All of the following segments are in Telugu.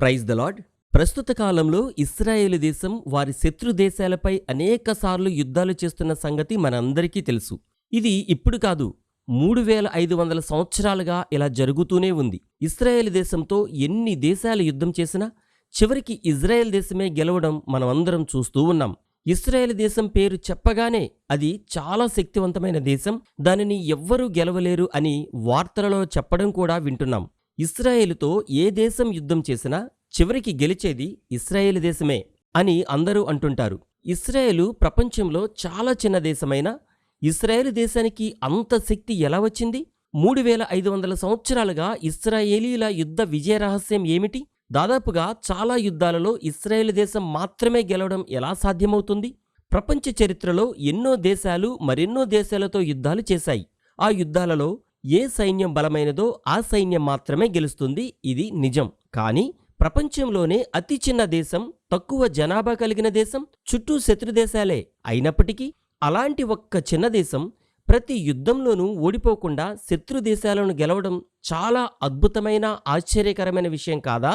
Praise the lord. ప్రస్తుత కాలంలో ఇశ్రాయేలు దేశం వారి శత్రు దేశాలపై అనేకసార్లు యుద్ధాలు చేస్తున్న సంగతి మనందరికీ తెలుసు. ఇది ఇప్పుడు కాదు, 3500 సంవత్సరాలుగా ఇలా జరుగుతూనే ఉంది. ఇశ్రాయేలు దేశంతో ఎన్ని దేశాలు యుద్ధం చేసినా చివరికి ఇజ్రాయెల్ దేశమే గెలవడం మనమందరం చూస్తూ ఉన్నాం. ఇశ్రాయేలు దేశం పేరు చెప్పగానే అది చాలా శక్తివంతమైన దేశం, దానిని ఎవ్వరూ గెలవలేరు అని వార్తలలో చెప్పడం కూడా వింటున్నాం. ఇశ్రాయేలుతో ఏ దేశం యుద్ధం చేసినా చివరికి గెలిచేది ఇశ్రాయేలు దేశమే అని అందరూ అంటుంటారు. ఇశ్రాయేలు ప్రపంచంలో చాలా చిన్న దేశమైనా ఇశ్రాయేలు దేశానికి అంత శక్తి ఎలా వచ్చింది? 3500 సంవత్సరాలుగా ఇశ్రాయేలీల యుద్ధ విజయ రహస్యం ఏమిటి? దాదాపుగా చాలా యుద్ధాలలో ఇశ్రాయేలు దేశం మాత్రమే గెలవడం ఎలా సాధ్యమవుతుంది? ప్రపంచ చరిత్రలో ఎన్నో దేశాలు మరెన్నో దేశాలతో యుద్ధాలు చేశాయి. ఆ యుద్ధాలలో ఏ సైన్యం బలమైనదో ఆ సైన్యం మాత్రమే గెలుస్తుంది, ఇది నిజం. కానీ ప్రపంచంలోనే అతి చిన్న దేశం, తక్కువ జనాభా కలిగిన దేశం, చుట్టూ శత్రుదేశాలే అయినప్పటికీ అలాంటి ఒక్క చిన్న దేశం ప్రతి యుద్ధంలోనూ ఓడిపోకుండా శత్రు దేశాలను గెలవడం చాలా అద్భుతమైన ఆశ్చర్యకరమైన విషయం కాదా?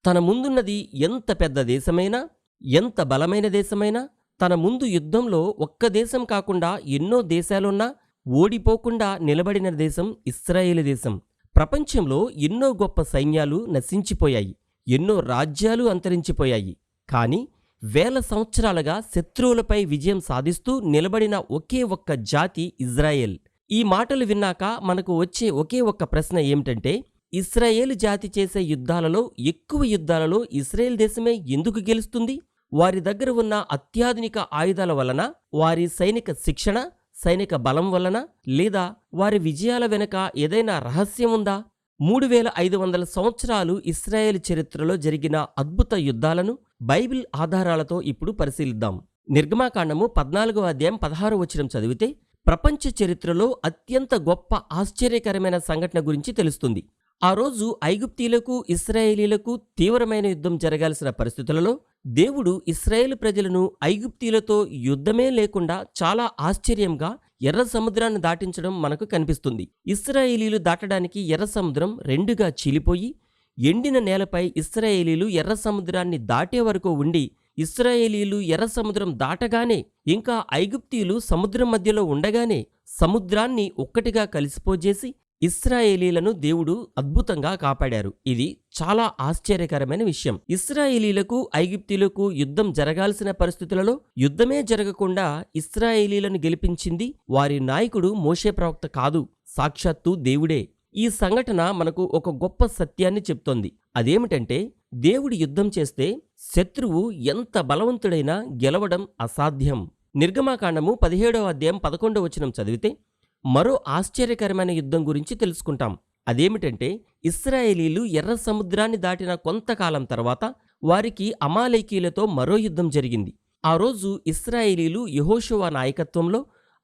తన ముందున్నది ఎంత పెద్ద దేశమైనా, ఎంత బలమైన దేశమైనా, తన ముందు యుద్ధంలో ఒక్క దేశం కాకుండా ఎన్నో దేశాలున్నా ఓడిపోకుండా నిలబడిన దేశం ఇశ్రాయేలు దేశం. ప్రపంచంలో ఎన్నో గొప్ప సైన్యాలు నశించిపోయాయి, ఎన్నో రాజ్యాలు అంతరించిపోయాయి. కానీ వేల సంవత్సరాలుగా శత్రువులపై విజయం సాధిస్తూ నిలబడిన ఒకే ఒక్క జాతి ఇజ్రాయెల్. ఈ మాటలు విన్నాక మనకు వచ్చే ఒకే ఒక్క ప్రశ్న ఏమిటంటే, ఇశ్రాయేలు జాతి చేసే యుద్ధాలలో ఎక్కువ యుద్ధాలలో ఇశ్రాయేల్ దేశమే ఎందుకు గెలుస్తుంది? వారి దగ్గర ఉన్న అత్యాధునిక ఆయుధాల వలన, వారి సైనిక శిక్షణ, సైనిక బలం వలన, లేదా వారి విజయాల వెనుక ఏదైనా రహస్యం ఉందా? 3500 సంవత్సరాలు ఇశ్రాయేలు చరిత్రలో జరిగిన అద్భుత యుద్ధాలను బైబిల్ ఆధారాలతో ఇప్పుడు పరిశీలిద్దాం. నిర్గమాకాండము 14వ అధ్యాయం 16వ వచనం చదివితే ప్రపంచ చరిత్రలో అత్యంత గొప్ప ఆశ్చర్యకరమైన సంఘటన గురించి తెలుస్తుంది. ఆ రోజు ఐగుప్తీయులకు ఇశ్రాయేలీలకు తీవ్రమైన యుద్ధం జరగాల్సిన పరిస్థితులలో దేవుడు ఇశ్రాయేలు ప్రజలను ఐగుప్తీయులతో యుద్ధమే లేకుండా చాలా ఆశ్చర్యంగా ఎర్ర సముద్రాన్ని దాటించడం మనకు కనిపిస్తుంది. ఇశ్రాయేలీలు దాటడానికి ఎర్ర సముద్రం రెండుగా చీలిపోయి ఎండిన నేలపై ఇశ్రాయేలీలు ఎర్ర సముద్రాన్ని దాటే వరకు ఉండి, ఇశ్రాయేలీలు ఎర్ర సముద్రం దాటగానే, ఇంకా ఐగుప్తీయులు సముద్రం మధ్యలో ఉండగానే సముద్రాన్ని ఒక్కటిగా కలిసిపోజేసి ఇశ్రాయేలీలను దేవుడు అద్భుతంగా కాపాడారు. ఇది చాలా ఆశ్చర్యకరమైన విషయం. ఇశ్రాయేలీలకు ఐగుప్తీయులకు యుద్ధం జరగాల్సిన పరిస్థితులలో యుద్ధమే జరగకుండా ఇశ్రాయేలీలను గెలిపించింది వారి నాయకుడు మోషే ప్రవక్త కాదు, సాక్షాత్తు దేవుడే. ఈ సంఘటన మనకు ఒక గొప్ప సత్యాన్ని చెప్తోంది. అదేమిటంటే, దేవుడు యుద్ధం చేస్తే శత్రువు ఎంత బలవంతుడైనా గెలవడం అసాధ్యం. నిర్గమాకాండము 17వ అధ్యాయం 11వ వచనం చదివితే మరో ఆశ్చర్యకరమైన యుద్ధం గురించి తెలుసుకుంటాం. అదేమిటంటే, ఇశ్రాయేలీలు ఎర్ర సముద్రాన్ని దాటిన కొంతకాలం తర్వాత వారికి అమాలేకీయులతో మరో యుద్ధం జరిగింది. ఆ రోజు ఇశ్రాయేలీలు యెహోషువ నాయకత్వంలో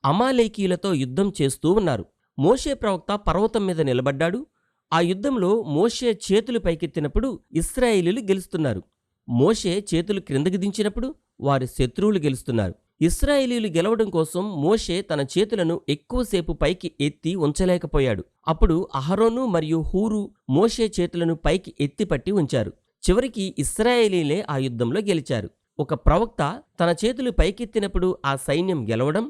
అమాలేకీయులతో యుద్ధం చేస్తూ ఉన్నారు. మోషే ప్రవక్త పర్వతం మీద నిలబడ్డాడు. ఆ యుద్ధంలో మోషే చేతులు పైకెత్తినప్పుడు ఇశ్రాయేలీలు గెలుస్తున్నారు. మోషే చేతులు క్రిందకి దించినప్పుడు వారి శత్రువులు గెలుస్తున్నారు. ఇశ్రాయేలీలు గెలవడం కోసం మోషే తన చేతులను ఎక్కువసేపు పైకి ఎత్తి ఉంచలేకపోయాడు. అప్పుడు అహరోను మరియు హూరు మోషే చేతులను పైకి ఎత్తిపట్టి ఉంచారు. చివరికి ఇశ్రాయేలీలే ఆ యుద్ధంలో గెలిచారు. ఒక ప్రవక్త తన చేతులు పైకెత్తినప్పుడు ఆ సైన్యం గెలవడం,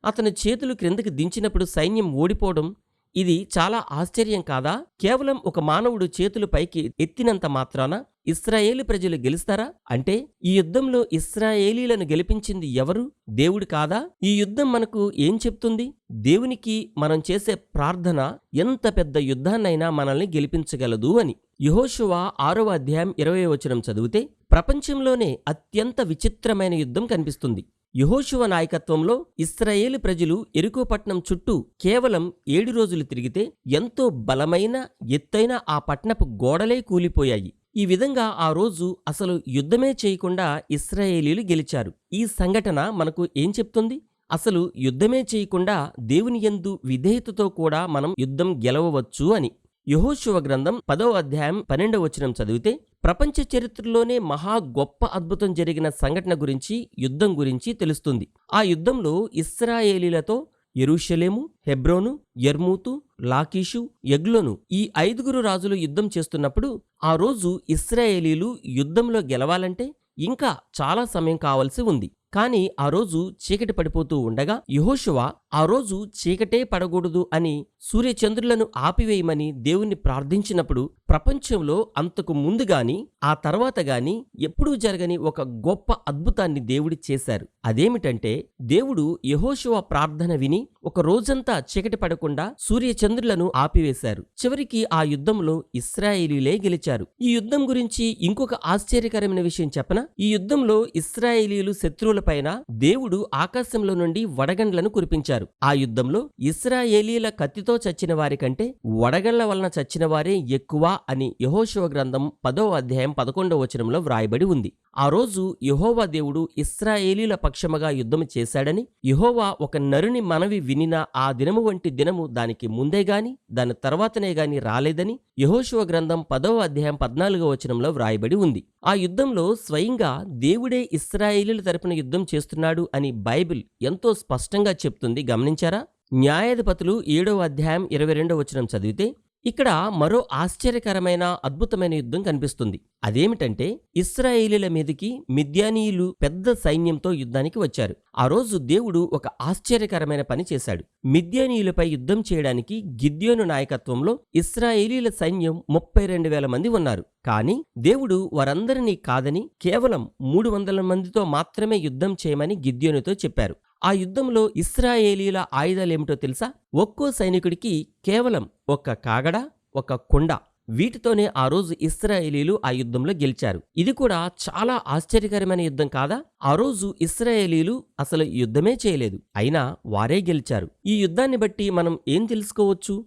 అతని చేతులు క్రిందకి దించినప్పుడు సైన్యం ఓడిపోవడం, ఇది చాలా ఆశ్చర్యం కాదా? కేవలం ఒక మానవుడు చేతులు పైకి ఎత్తినంత మాత్రాన ఇశ్రాయేలు ప్రజలు గెలుస్తారా? అంటే ఈ యుద్ధంలో ఇశ్రాయేలీలను గెలిపించింది ఎవరు? దేవుడు కాదా? ఈ యుద్ధం మనకు ఏం చెప్తుంది? దేవునికి మనం చేసే ప్రార్థన ఎంత పెద్ద యుద్ధాన్నైనా మనల్ని గెలిపించగలదు అని. యెహోషువ 6వ అధ్యాయం 20వ వచనం చదివితే ప్రపంచంలోనే అత్యంత విచిత్రమైన యుద్ధం కనిపిస్తుంది. యెహోషువ నాయకత్వంలో ఇశ్రాయేలు ప్రజలు యెరికో పట్టణం చుట్టూ కేవలం 7 రోజులు తిరిగితే ఎంతో బలమైన ఎత్తైన ఆ పట్టణపు గోడలే కూలిపోయాయి. ఈ విధంగా ఆ రోజు అసలు యుద్ధమే చేయకుండా ఇశ్రాయేలీలు గెలిచారు. ఈ సంఘటన మనకు ఏం చెప్తుంది? అసలు యుద్ధమే చేయకుండా దేవుని యందు విధేయతతో కూడా మనం యుద్ధం గెలవవచ్చు అని. యెహోషువ గ్రంథం 10వ అధ్యాయం 12వ వచనం చదివితే ప్రపంచ చరిత్రలోనే మహా గొప్ప అద్భుతం జరిగిన సంఘటన గురించి, యుద్ధం గురించి తెలుస్తుంది. ఆ యుద్ధంలో ఇశ్రాయేలీలతో యెరూషలేము, హెబ్రోను, యర్మూతు, లాకీషు, ఎగ్లోను ఈ 5 రాజులు యుద్ధం చేస్తున్నప్పుడు ఆ రోజు ఇశ్రాయేలీలు యుద్ధంలో గెలవాలంటే ఇంకా చాలా సమయం కావలసి ఉంది. కాని ఆ రోజు చీకటి పడిపోతూ ఉండగా యెహోషువ ఆ రోజు చీకటే పడకూడదు అని సూర్యచంద్రులను ఆపివేయమని దేవుణ్ణి ప్రార్థించినప్పుడు ప్రపంచంలో అంతకు ముందు గాని ఆ తర్వాత గాని ఎప్పుడూ జరగని ఒక గొప్ప అద్భుతాన్ని దేవుడు చేశారు. అదేమిటంటే దేవుడు యెహోషువ ప్రార్థన విని ఒక రోజంతా చీకటి పడకుండా సూర్యచంద్రులను ఆపివేశారు. చివరికి ఆ యుద్ధంలో ఇశ్రాయేలీలే గెలిచారు. ఈ యుద్ధం గురించి ఇంకొక ఆశ్చర్యకరమైన విషయం చెప్పనా? ఈ యుద్ధంలో ఇశ్రాయేలీలు శత్రువులపైన దేవుడు ఆకాశంలో నుండి వడగండ్లను కురిపించారు. ఆ యుద్ధంలో ఇశ్రాయేలీల కత్తితో చచ్చిన వారి కంటే వడగండ్ల వలన చచ్చిన వారే ఎక్కువ అని యెహోషువ గ్రంథం 10వ అధ్యాయం 11వ వచనంలో వ్రాయబడి ఉంది. ఆ రోజు యెహోవా దేవుడు ఇశ్రాయేలీల పక్షముగా యుద్ధము చేశాడని యెహోవా ఒక నరుని మనవి వినిన ఆ దినము వంటి దినము దానికి ముందే గాని దాని తర్వాతనే గాని రాలేదని యెహోషువ గ్రంథం 10వ అధ్యాయం 14వ వచనంలో వ్రాయబడి ఉంది. ఆ యుద్ధంలో స్వయంగా దేవుడే ఇశ్రాయేలీల తరపున యుద్ధం చేస్తున్నాడు అని బైబిల్ ఎంతో స్పష్టంగా చెప్తుంది. గమనించారా? న్యాయాధిపతులు 7వ అధ్యాయం 22వ వచనం చదివితే ఇక్కడ మరో ఆశ్చర్యకరమైన అద్భుతమైన యుద్ధం కనిపిస్తుంది. అదేమిటంటే ఇశ్రాయేలీల మీదికి మిద్యానీయులు పెద్ద సైన్యంతో యుద్ధానికి వచ్చారు. ఆ రోజు దేవుడు ఒక ఆశ్చర్యకరమైన పని చేశాడు. మిద్యానీయులపై యుద్ధం చేయడానికి గిద్యోను నాయకత్వంలో ఇశ్రాయేలీల సైన్యం 32,000 మంది ఉన్నారు. కానీ దేవుడు వారందరినీ కాదని కేవలం 300 మందితో మాత్రమే యుద్ధం చేయమని గిద్యోనుతో చెప్పారు. ఆ యుద్ధంలో ఇశ్రాయేలీల ఆయుధాలేమిటో తెలుసా? ఒక్కో సైనికుడికి కేవలం ఒక కాగడ, ఒక కుండ. వీటితోనే ఆ రోజు ఇశ్రాయేలీలు ఆ యుద్ధంలో గెలిచారు. ఇది కూడా చాలా ఆశ్చర్యకరమైన యుద్ధం కాదా? ఆ రోజు ఇశ్రాయేలీలు అసలు యుద్ధమే చేయలేదు, అయినా వారే గెలిచారు. ఈ యుద్ధాన్ని బట్టి మనం ఏం తెలుసుకోవచ్చు?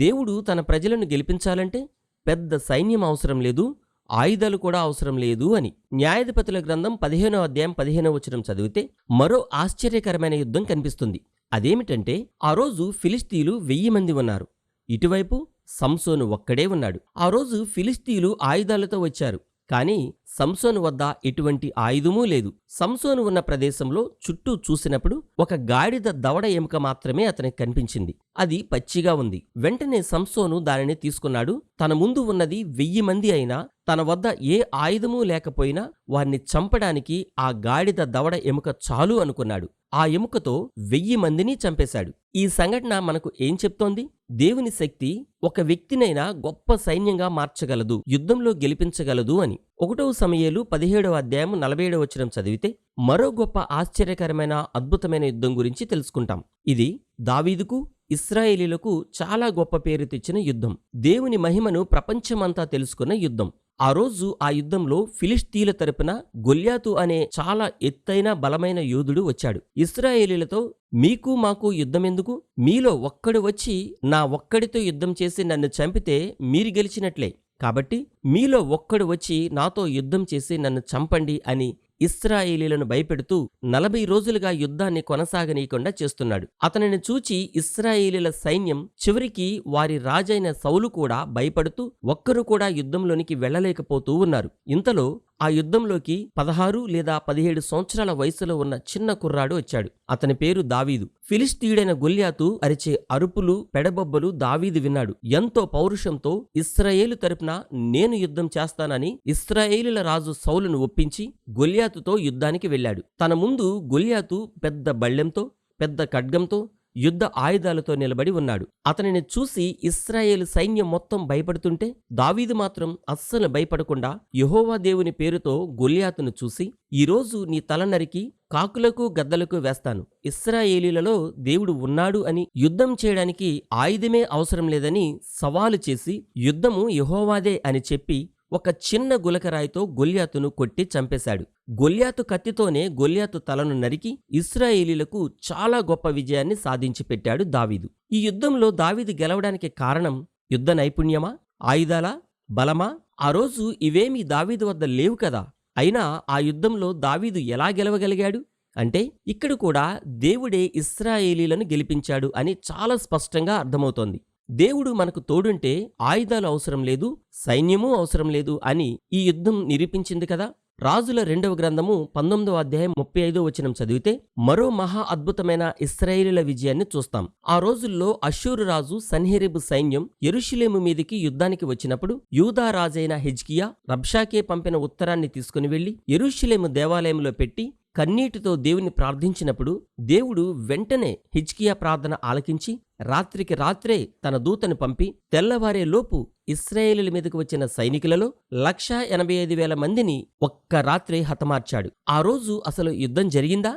దేవుడు తన ప్రజలను గెలిపించాలంటే పెద్ద సైన్యం అవసరం లేదు, ఆయుధాలు కూడా అవసరం లేదు అని. న్యాయాధిపతుల గ్రంథం 15వ అధ్యాయం 15వ వచనం చదివితే మరో ఆశ్చర్యకరమైన యుద్ధం కనిపిస్తుంది. అదేమిటంటే ఆ రోజు ఫిలిష్తీయులు 1000 మంది ఉన్నారు. ఇటువైపు సంసోను ఒక్కడే ఉన్నాడు. ఆ రోజు ఫిలిష్తీయులు ఆయుధాలతో వచ్చారు. కానీ సంసోను వద్ద ఎటువంటి ఆయుధమూ లేదు. సంసోను ఉన్న ప్రదేశంలో చుట్టూ చూసినప్పుడు ఒక గాడిద దవడ ఎముక మాత్రమే అతనికి కనిపించింది. అది పచ్చిగా ఉంది. వెంటనే సంసోను దానిని తీసుకున్నాడు. తన ముందు ఉన్నది 1000 మంది అయినా తన వద్ద ఏ ఆయుధమూ లేకపోయినా వారిని చంపడానికి ఆ గాడిద దవడ ఎముక చాలు అనుకున్నాడు. ఆ ఎముకతో 1000 మందిని చంపేశాడు. ఈ సంఘటన మనకు ఏం చెప్తోంది? దేవుని శక్తి ఒక వ్యక్తినైనా గొప్ప సైన్యంగా మార్చగలదు, యుద్ధంలో గెలిపించగలదు అని. 1వ సమూయేలు 17వ అధ్యాయం 47వ వచనం చదివితే మరో గొప్ప ఆశ్చర్యకరమైన అద్భుతమైన యుద్ధం గురించి తెలుసుకుంటాం. ఇది దావీదుకు ఇశ్రాయేలీలకు చాలా గొప్ప పేరు తెచ్చిన యుద్ధం. దేవుని మహిమను ప్రపంచమంతా తెలుసుకున్న యుద్ధం. ఆ రోజు ఆ యుద్ధంలో ఫిలిష్తీయుల తరపున గొల్యాతు అనే చాలా ఎత్తైన బలమైన యోధుడు వచ్చాడు. ఇశ్రాయేలీలతో మీకు మాకు యుద్ధమెందుకు? మీలో ఒక్కడు వచ్చి నా ఒక్కడితో యుద్ధం చేసి నన్ను చంపితే మీరు గెలిచినట్లే. కాబట్టి మీలో ఒక్కడు వచ్చి నాతో యుద్ధం చేసి నన్ను చంపండి అని ఇశ్రాయేలీలను భయపెడుతూ 40 రోజులుగా యుద్ధాన్ని కొనసాగనీయకుండా చేస్తున్నాడు. అతనిని చూచి ఇశ్రాయేలీల సైన్యం చివరికి వారి రాజైన సౌలు కూడా భయపడుతూ ఒక్కరు కూడా యుద్ధంలోనికి వెళ్లలేకపోతూ ఉన్నారు. ఇంతలో ఆ యుద్ధంలోకి 16 లేదా 17 సంవత్సరాల వయసులో ఉన్న చిన్న కుర్రాడు వచ్చాడు. అతని పేరు దావీదు. ఫిలిష్తీయుడైన గొల్యాతు అరిచే అరుపులు, పెడబొబ్బలు దావీదు విన్నాడు. ఎంతో పౌరుషంతో ఇశ్రాయేలు తరపున నేను యుద్ధం చేస్తానని ఇశ్రాయేలీల రాజు సౌలును ఒప్పించి గొల్యాతుతో యుద్ధానికి వెళ్ళాడు. తన ముందు గొల్యాతు పెద్ద బళ్ళెంతో, పెద్ద ఖడ్గంతో, యుద్ధ ఆయుధాలతో నిలబడి ఉన్నాడు. అతనిని చూసి ఇశ్రాయేలు సైన్యం మొత్తం భయపడుతుంటే దావీదు మాత్రం అస్సలు భయపడకుండా యెహోవా దేవుని పేరుతో గొల్యాతును చూసి, ఈరోజు నీ తల నరికి కాకులకు గద్దలకు వేస్తాను, ఇశ్రాయేలీలలో దేవుడు ఉన్నాడు అని, యుద్ధం చేయడానికి ఆయుధమే అవసరం లేదని సవాలు చేసి యుద్ధము యెహోవాదే అని చెప్పి ఒక చిన్న గులకరాయితో గొల్యాతును కొట్టి చంపేశాడు. గొల్యాతు కత్తితోనే గొల్యాతు తలను నరికి ఇశ్రాయేలీలకు చాలా గొప్ప విజయాన్ని సాధించి పెట్టాడు దావీదు. ఈ యుద్ధంలో దావీదు గెలవడానికి కారణం యుద్ధ నైపుణ్యమా, ఆయుధాలా, బలమా? ఆ రోజు ఇవేమీ దావీదు వద్ద లేవు కదా. అయినా ఆ యుద్ధంలో దావీదు ఎలా గెలవగలిగాడు అంటే ఇక్కడ కూడా దేవుడే ఇశ్రాయేలీలను గెలిపించాడు అని చాలా స్పష్టంగా అర్థమవుతోంది. దేవుడు మనకు తోడుంటే ఆయుధాలు అవసరం లేదు, సైన్యమూ అవసరం లేదు అని ఈ యుద్ధం నిరూపించింది కదా. రాజుల 2వ గ్రంథము 19వ అధ్యాయం 35వ వచనం చదివితే మరో మహా అద్భుతమైన ఇశ్రాయేలీల విజయాన్ని చూస్తాం. ఆ రోజుల్లో అష్షూరు రాజు సన్హెరీబు సైన్యం యెరూషలేము మీదికి యుద్ధానికి వచ్చినప్పుడు యూదా రాజైన హిజ్కియా రబ్షాకే పంపిన ఉత్తరాన్ని తీసుకుని వెళ్లి యెరూషలేము దేవాలయంలో పెట్టి కన్నీటితో దేవుని ప్రార్థించినప్పుడు దేవుడు వెంటనే హిజ్కియా ప్రార్థన ఆలకించి రాత్రికి రాత్రే తన దూతను పంపి తెల్లవారే లోపు ఇశ్రాయేలీల మీదకు వచ్చిన సైనికులలో 185,000 మందిని ఒక్క రాత్రే హతమార్చాడు. ఆ రోజు అసలు యుద్ధం జరిగిందా?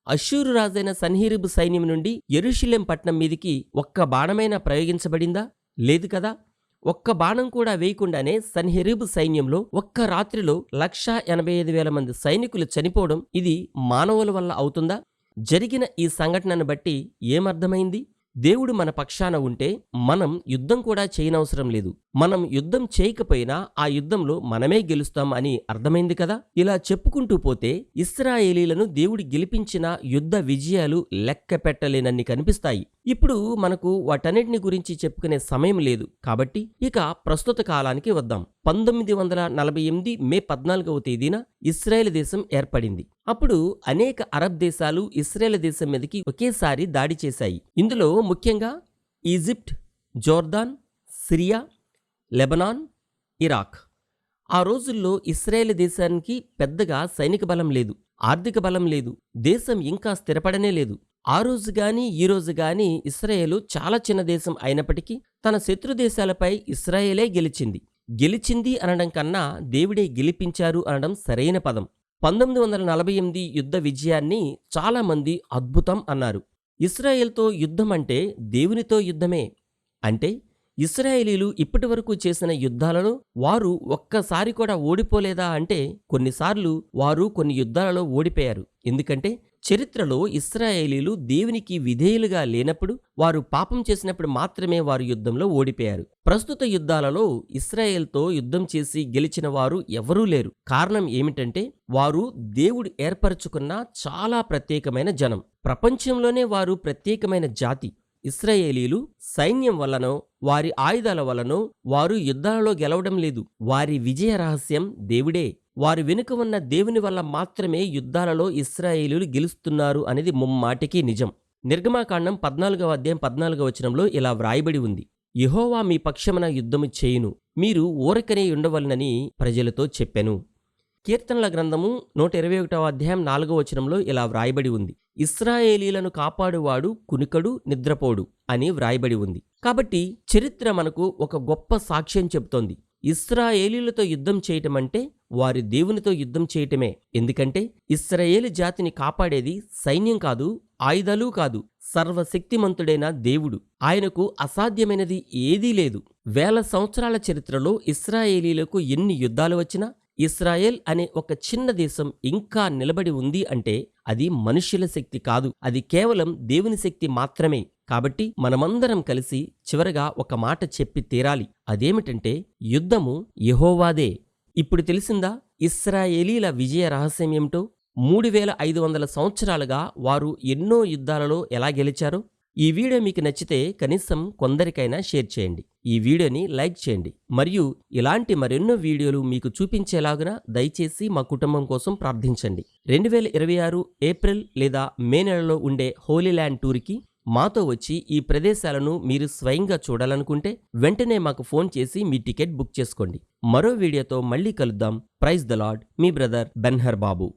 అష్షూరు రాజైన సన్హెరీబు సైన్యం నుండి యెరూషలేం పట్టణం మీదికి ఒక్క బాణమైనా ప్రయోగించబడిందా? లేదు కదా. ఒక్క బాణం కూడా వేయకుండానే సన్హెరీబు సైన్యంలో ఒక్క రాత్రిలో 185,000 మంది సైనికులు చనిపోవడం ఇది మానవుల వల్ల అవుతుందా? జరిగిన ఈ సంఘటనను బట్టి ఏమర్థమైంది? దేవుడు మన పక్షాన ఉంటే మనం యుద్ధం కూడా చేయనవసరం లేదు. మనం యుద్ధం చేయకపోయినా ఆ యుద్ధంలో మనమే గెలుస్తాం అని అర్థమైంది కదా. ఇలా చెప్పుకుంటూ పోతే ఇశ్రాయేలీలను దేవుడు గెలిపించిన యుద్ధ విజయాలు లెక్క పెట్టలేనన్ని కనిపిస్తాయి. ఇప్పుడు మనకు వాటన్నిటిని గురించి చెప్పుకునే సమయం లేదు కాబట్టి ఇక ప్రస్తుత కాలానికి వద్దాం. 1948 మే 14వ తేదీన ఇశ్రాయేల్ దేశం ఏర్పడింది. అప్పుడు అనేక అరబ్ దేశాలు ఇశ్రాయేల్ దేశం మీదకి ఒకేసారి దాడి చేశాయి. ఇందులో ముఖ్యంగా Egypt, Jordan, Syria, Lebanon, Iraq. ఆ రోజుల్లో ఇశ్రాయేల్ దేశానికి పెద్దగా సైనిక బలం లేదు, ఆర్థిక బలం లేదు, దేశం ఇంకా స్థిరపడనే లేదు. ఆ రోజు గాని ఈ రోజు గాని ఇశ్రాయేలు చాలా చిన్న దేశం అయినప్పటికీ తన శత్రు దేశాలపై ఇశ్రాయేలే గెలిచింది అనడం కన్నా దేవుడే గెలిపించారు అనడం సరైన పదం. 1948 యుద్ధ విజయాన్ని చాలామంది అద్భుతం అన్నారు. ఇశ్రాయేల్తో యుద్ధం అంటే దేవునితో యుద్ధమే. అంటే ఇశ్రాయేలీలు ఇప్పటివరకు చేసిన యుద్ధాలలో వారు ఒక్కసారి కూడా ఓడిపోలేదా అంటే కొన్నిసార్లు వారు కొన్ని యుద్ధాలలో ఓడిపోయారు. ఎందుకంటే చరిత్రలో ఇశ్రాయేలీలు దేవునికి విధేయులుగా లేనప్పుడు, వారు పాపం చేసినప్పుడు మాత్రమే వారు యుద్ధంలో ఓడిపోయారు. ప్రస్తుత యుద్ధాలలో ఇశ్రాయేల్తో యుద్ధం చేసి గెలిచిన వారు ఎవరూ లేరు. కారణం ఏమిటంటే వారు దేవుడు ఏర్పరచుకున్న చాలా ప్రత్యేకమైన జనం. ప్రపంచంలోనే వారు ప్రత్యేకమైన జాతి. ఇశ్రాయేలీలు సైన్యం వల్లనో వారి ఆయుధాల వల్లనో వారు యుద్ధాలలో గెలవడం లేదు. వారి విజయ రహస్యం దేవుడే. వారి వెనుక ఉన్న దేవుని వల్ల మాత్రమే యుద్ధాలలో ఇశ్రాయేలీలు గెలుస్తున్నారు అనేది ముమ్మాటికి నిజం. నిర్గమాకాండం 14వ అధ్యాయం 14వ వచనంలో ఇలా వ్రాయబడి ఉంది: యెహోవా మీ పక్షమున యుద్ధము చేయును, మీరు ఊరకనే ఉండవలనని ప్రజలతో చెప్పెను. కీర్తనల గ్రంథము 121వ అధ్యాయం 4వ వచనంలో ఇలా వ్రాయబడి ఉంది: ఇశ్రాయేలీలను కాపాడువాడు కునికడు నిద్రపోడు అని వ్రాయబడి ఉంది. కాబట్టి చరిత్ర మనకు ఒక గొప్ప సాక్ష్యం చెబుతోంది. ఇశ్రాయేలీలతో యుద్ధం చేయటమంటే వారి దేవునితో యుద్ధం చేయటమే. ఎందుకంటే ఇశ్రాయేలు జాతిని కాపాడేది సైన్యం కాదు, ఆయుధాలు కాదు, సర్వశక్తిమంతుడైన దేవుడు. ఆయనకు అసాధ్యమైనది ఏదీ లేదు. వేల సంవత్సరాల చరిత్రలో ఇశ్రాయేలీలకు ఎన్ని యుద్ధాలు వచ్చినా ఇశ్రాయేల్ అనే ఒక చిన్న దేశం ఇంకా నిలబడి ఉంది అంటే అది మనుష్యుల శక్తి కాదు, అది కేవలం దేవుని శక్తి మాత్రమే. కాబట్టి మనమందరం కలిసి చివరగా ఒక మాట చెప్పి తీరాలి. అదేమిటంటే యుద్ధము యెహోవాదే. ఇప్పుడు తెలిసిందా ఇశ్రాయేలీల విజయ రహస్యం ఏమిటో? 3500 సంవత్సరాలుగా వారు ఎన్నో యుద్ధాలలో ఎలా గెలిచారో. ఈ వీడియో మీకు నచ్చితే కనీసం కొందరికైనా షేర్ చేయండి. ఈ వీడియోని లైక్ చేయండి. మరియు ఇలాంటి మరెన్నో వీడియోలు మీకు చూపించేలాగున దయచేసి మా కుటుంబం కోసం ప్రార్థించండి. 2026 ఏప్రిల్ లేదా మే నెలలో ఉండే హోలీ ల్యాండ్ టూర్కి మాతో వచ్చి ఈ ప్రదేశాలను మీరు స్వయంగా చూడాలనుకుంటే వెంటనే మాకు ఫోన్ చేసి మీ టికెట్ బుక్ చేసుకోండి. మరో వీడియోతో మళ్ళీ కలుద్దాం. Praise the lord. మీ బ్రదర్ బెన్హర్ బాబు.